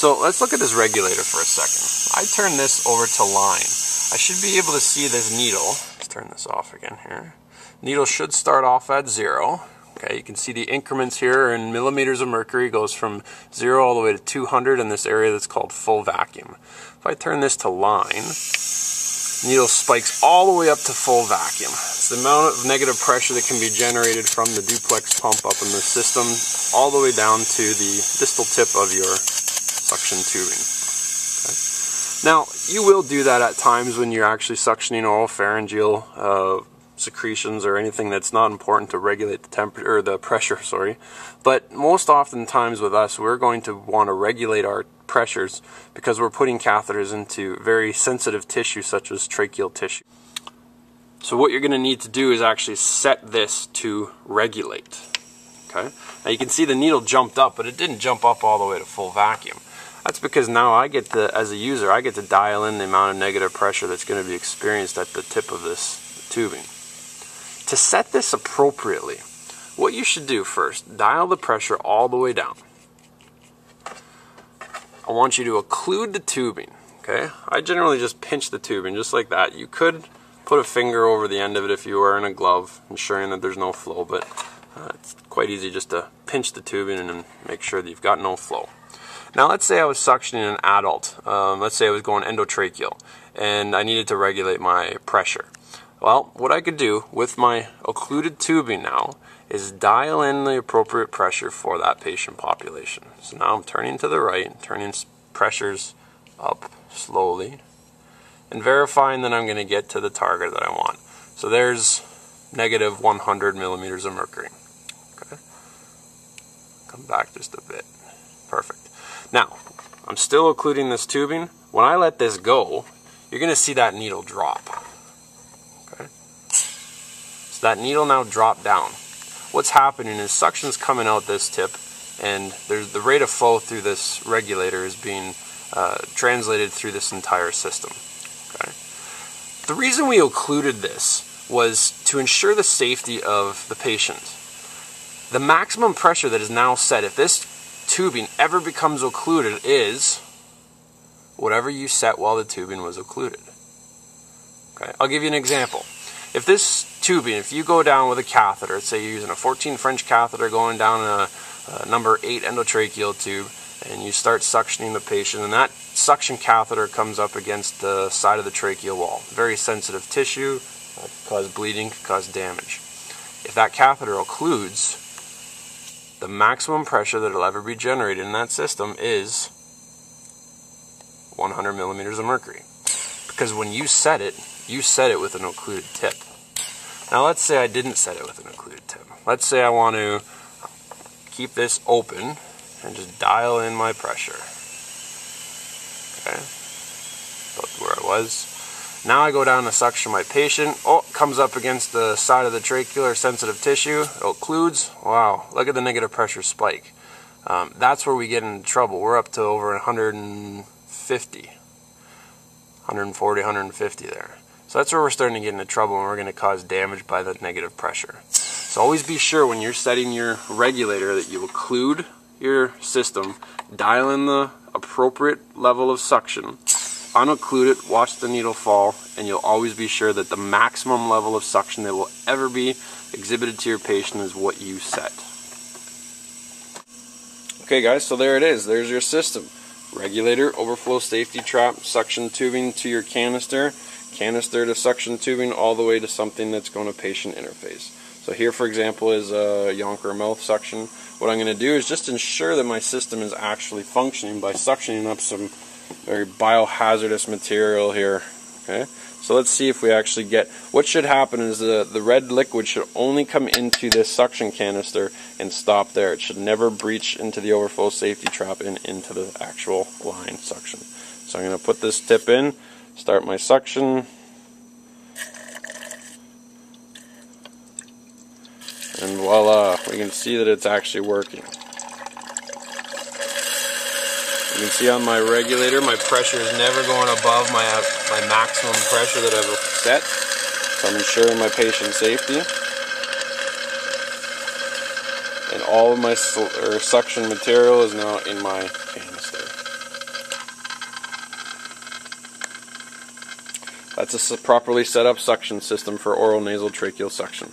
So let's look at this regulator for a second. I turn this over to line. I should be able to see this needle. Let's turn this off again here. Needle should start off at 0. Okay, you can see the increments here in millimeters of mercury. Goes from 0 all the way to 200 in this area that's called full vacuum. If I turn this to line, needle spikes all the way up to full vacuum. It's the amount of negative pressure that can be generated from the duplex pump up in the system all the way down to the distal tip of your suction tubing. Okay. Now, you will do that at times when you're actually suctioning oropharyngeal secretions or anything that's not important to regulate the temperature or the pressure, sorry. But most oftentimes with us, we're going to want to regulate our pressures because we're putting catheters into very sensitive tissue such as tracheal tissue. So what you're going to need to do is actually set this to regulate. Okay? Now you can see the needle jumped up, but it didn't jump up all the way to full vacuum. That's because now I get to, as a user, I get to dial in the amount of negative pressure that's going to be experienced at the tip of this tubing. To set this appropriately, what you should do first, dial the pressure all the way down. I want you to occlude the tubing, okay? I generally just pinch the tubing just like that. You could put a finger over the end of it if you were wearing a glove, ensuring that there's no flow, but it's quite easy just to pinch the tubing and make sure that you've got no flow. Now let's say I was suctioning an adult. Let's say I was going endotracheal and I needed to regulate my pressure. Well, what I could do with my occluded tubing now is dial in the appropriate pressure for that patient population. So now I'm turning to the right, turning pressures up slowly, and verifying that I'm going to get to the target that I want. So there's negative 100 millimeters of mercury. Okay. Come back just a bit. Perfect. Now, I'm still occluding this tubing. When I let this go, you're going to see that needle drop. So that needle now dropped down. What's happening is suction's coming out this tip, and there's the rate of flow through this regulator is being translated through this entire system. Okay. The reason we occluded this was to ensure the safety of the patient. The maximum pressure that is now set, if this tubing ever becomes occluded, is whatever you set while the tubing was occluded. Okay. I'll give you an example. If this tubing, if you go down with a catheter, let's say you're using a 14 French catheter going down a number 8 endotracheal tube, and you start suctioning the patient, and that suction catheter comes up against the side of the tracheal wall. Very sensitive tissue, could cause bleeding, could cause damage. If that catheter occludes, the maximum pressure that will ever be generated in that system is 100 millimeters of mercury. Because when you set it with an occluded tip. Now let's say I didn't set it with an occluded tip. Let's say I want to keep this open and just dial in my pressure. Okay, about where I was. Now I go down to suction my patient. Oh, it comes up against the side of the tracheal or sensitive tissue. It occludes. Wow, look at the negative pressure spike. That's where we get into trouble. We're up to over 150, 140, 150 there. So that's where we're starting to get into trouble, and we're going to cause damage by the negative pressure. So always be sure when you're setting your regulator that you occlude your system, dial in the appropriate level of suction, unocclude it, watch the needle fall, and you'll always be sure that the maximum level of suction that will ever be exhibited to your patient is what you set. Okay guys, so there it is. There's your system. Regulator, overflow safety trap, suction tubing to your canister, canister to suction tubing, all the way to something that's going to patient interface. So here, for example, is a Yonker mouth suction. What I'm going to do is just ensure that my system is actually functioning by suctioning up some very biohazardous material here. Okay, so let's see if we actually get. What should happen is the red liquid should only come into this suction canister and stop there. It should never breach into the overflow safety trap and into the actual line suction. So I'm going to put this tip in, start my suction, and voila, we can see that it's actually working. You can see on my regulator, my pressure is never going above my maximum pressure that I've set. So I'm ensuring my patient's safety. And all of my suction material is now in my canister. That's a properly set up suction system for oral nasal tracheal suction.